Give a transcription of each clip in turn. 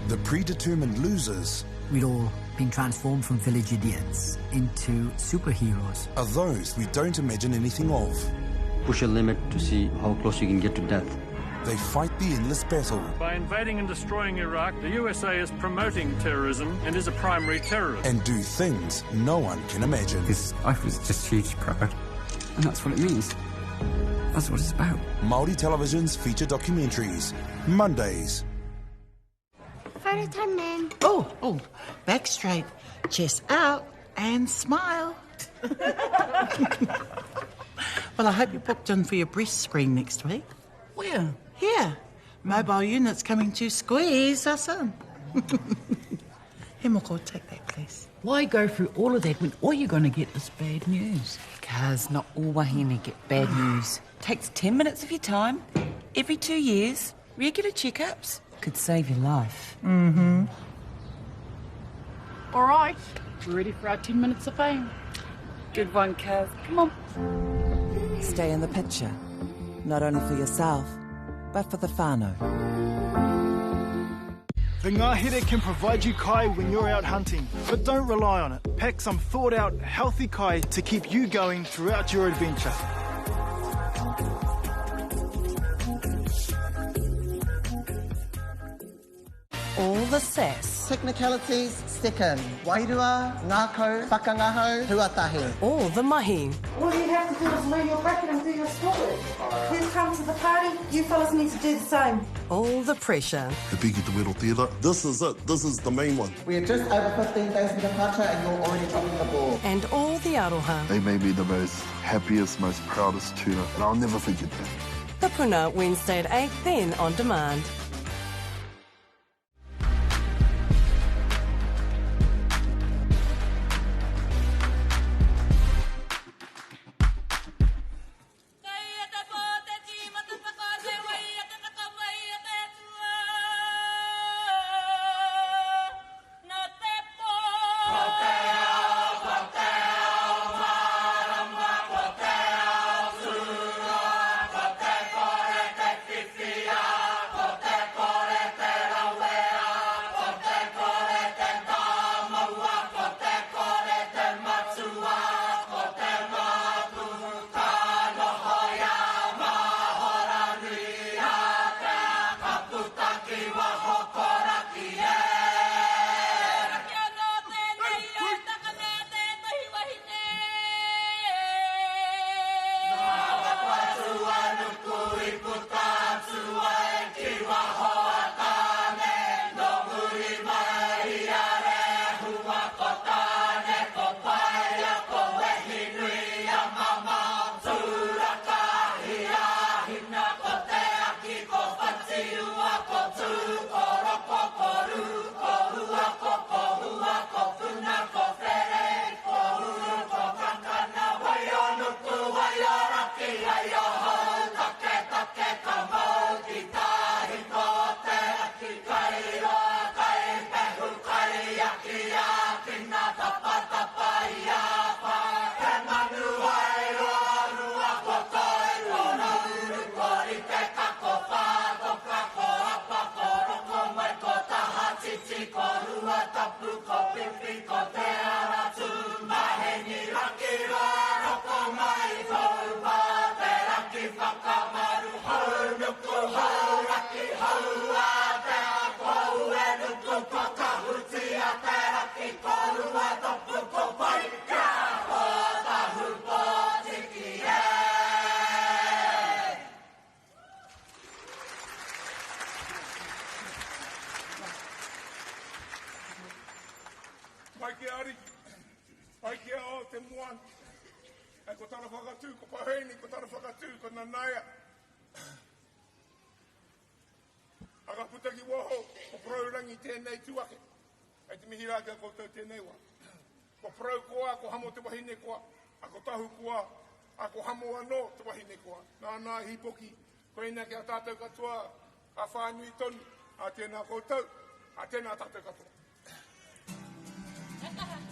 The predetermined losers We'd all been transformed from village idiots into superheroes. are those we don't imagine anything of. Push a limit to see how close you can get to death. They fight the endless battle By invading and destroying Iraq, the USA is promoting terrorism and is a primary terrorist. and do things no one can imagine. His life was just hugely proud. And that's what it means. That's what it's about. Māori Television's feature documentaries, Mondays. Photo time, Nan. Oh, back straight, chest out, and smile. Well, I hope you're booked in for your breast screen next week. Where? Here, mobile units coming to squeeze us in. Hemoko, take that, please. Why go through all of that when all you're going to get is bad news? Cause not all wahine get bad news. Takes 10 minutes of your time, every 2 years, regular checkups, could save your life. Mm-hmm. All right, we're ready for our 10 minutes of fame. Good one, Kaz. Come on. Stay in the picture, not only for yourself, but for the whānau. The ngahere can provide you kai when you're out hunting, but don't rely on it. Pack some thought-out, healthy kai to keep you going throughout your adventure. All the sass, Technicalities, stick in. Wairua, ngākau, whakangaho, tuatahi. all the mahi. All you have to do is learn your bracket and do your schoolwork. We've come to the party, you fellas need to do the same. All the pressure. This is it. This is the main one. We're just over 15 days from departure and you're already topping the board. And all the aroha. They made me the most happiest, most proudest tuna, and I'll never forget that. The Puna, Wednesday at 8, then on demand. Hotel. te moan. Ai ko tana whakatū, ko paheni, ko tana whakatū, ko nanaia. Aka puta ki waho, ko praurangi tēnei tuake. Ai te mihi rākia koutou tēnei wa. Ko prau koa, ko hamo te wahine koa. Ako tahu koa, ako hamo anō te wahine koa. Nā hipoki, ko ina ki a tātou katoa, a whānui tonu, a tēnā koutou, a tēnā tātou katoa. Mai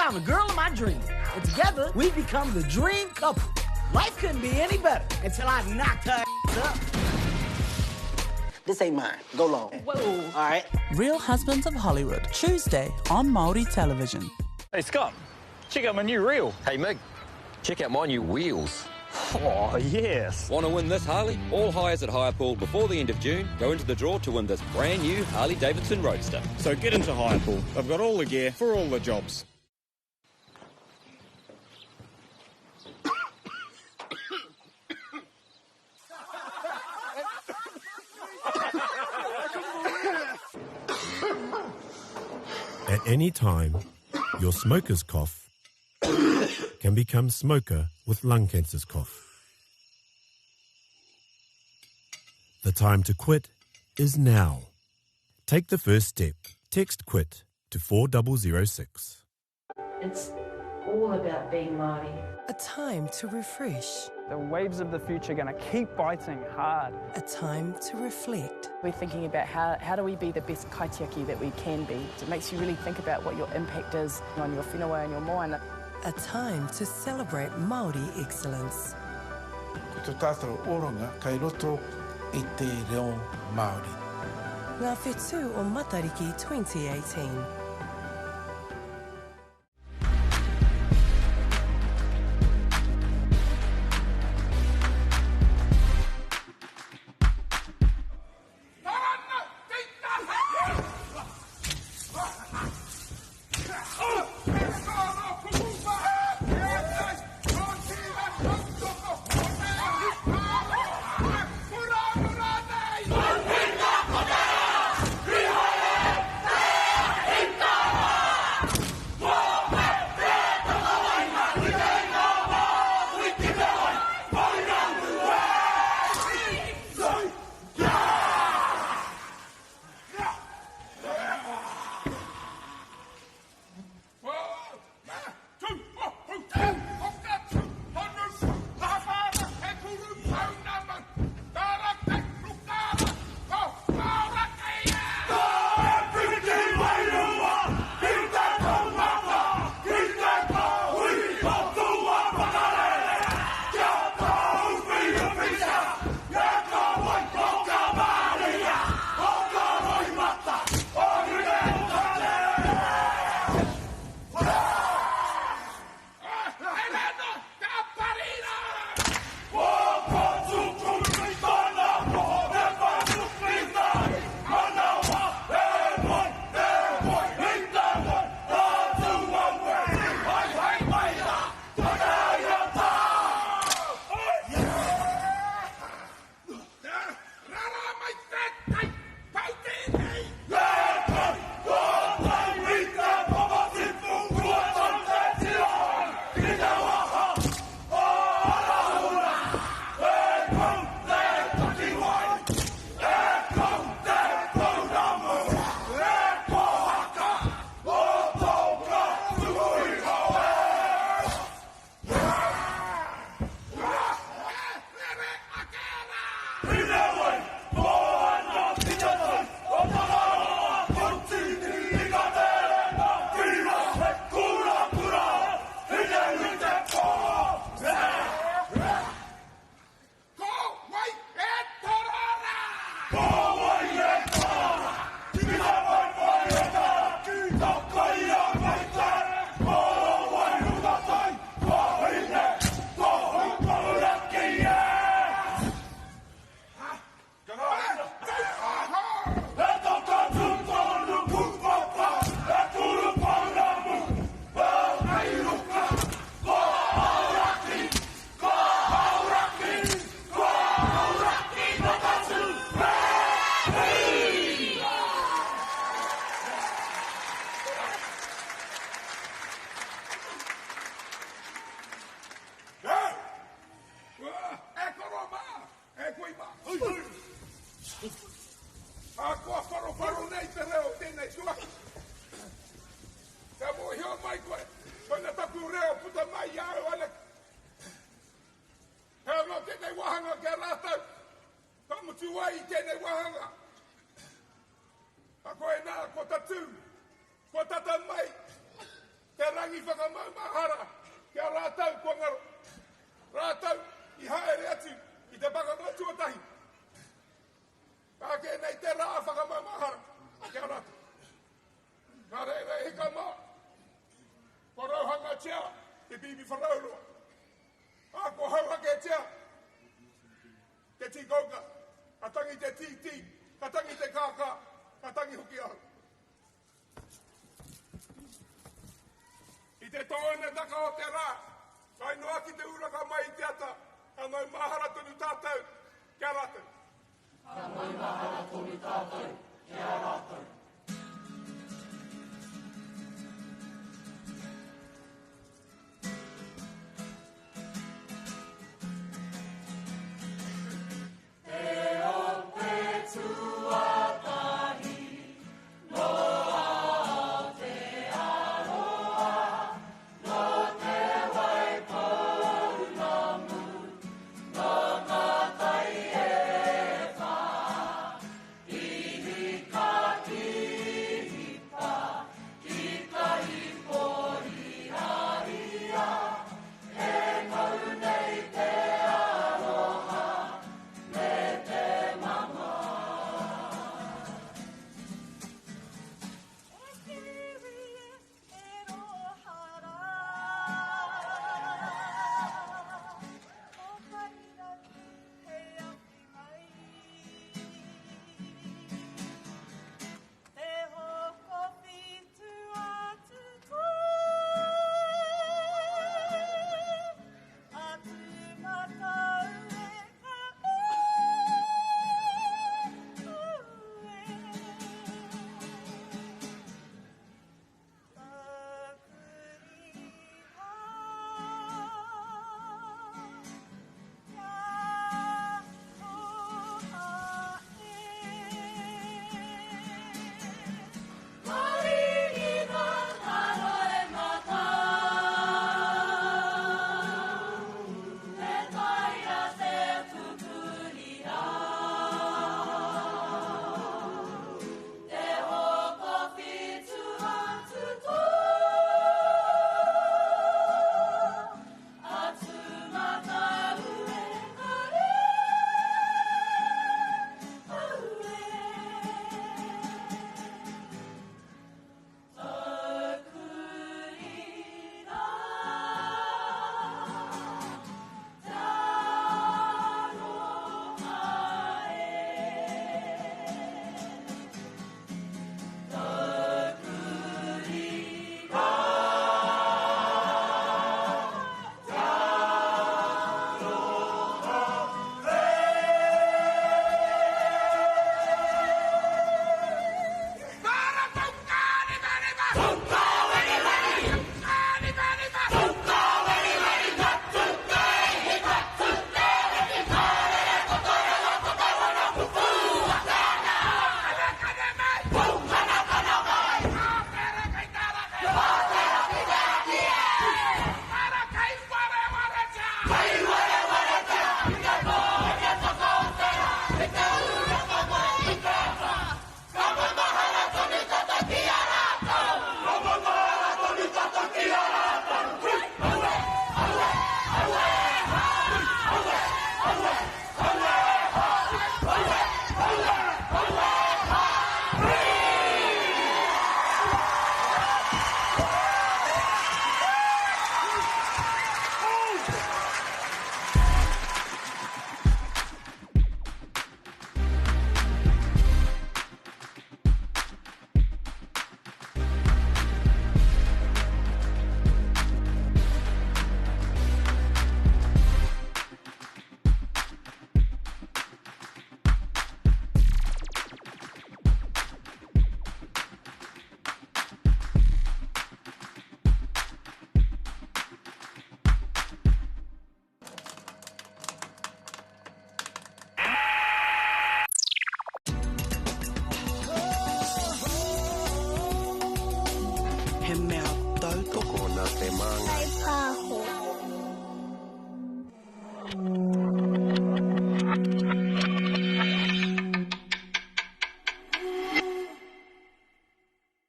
found the girl of my dreams. And together, we become the dream couple. Life couldn't be any better until I knocked her up. This ain't mine. Go long. Whoa. All right. Real Husbands of Hollywood, Tuesday on Māori television. Hey, Scott, check out my new reel. Hey, Mig, check out my new wheels. Oh, yes. Want to win this Harley? All hires at Hirepool before the end of June go into the draw to win this brand new Harley-Davidson Roadster. So get into Hirepool. They've got all the gear for all the jobs. At any time, your smoker's cough can become smoker with lung cancer's cough. The time to quit is now. Take the first step. Text QUIT to 4006. It's all about being Māori. A time to refresh. The waves of the future are going to keep biting hard. A time to reflect. We're thinking about how do we be the best kaitiaki that we can be. It makes you really think about what your impact is on your whenua and your moana. A time to celebrate Māori excellence. Ko tātou oranga kai roto I te reo Māori. Ngā whetū o Matariki 2018. te rangi whakamaumahara, kia rātau kua ngaro. Rātau I haere atu I te pakanga tuatahi. Ka ke nei te rā whakamaumahara, kia rātau. Ka reira e hika mā. Porauhanga tia, te bibi wharaurua. Ako hauhake tia. Te tikauka, ka tangi te titi, ka tangi te kāka, ka tangi hoki ahu. I te tōne taka o te rā, kai noa ki te uraka mai I te ata, ka mau mahara tonu tātou, kia rātou. Ka mau mahara tonu tātou, kia rātou. he mea tautoko na te manga. Ai pāho.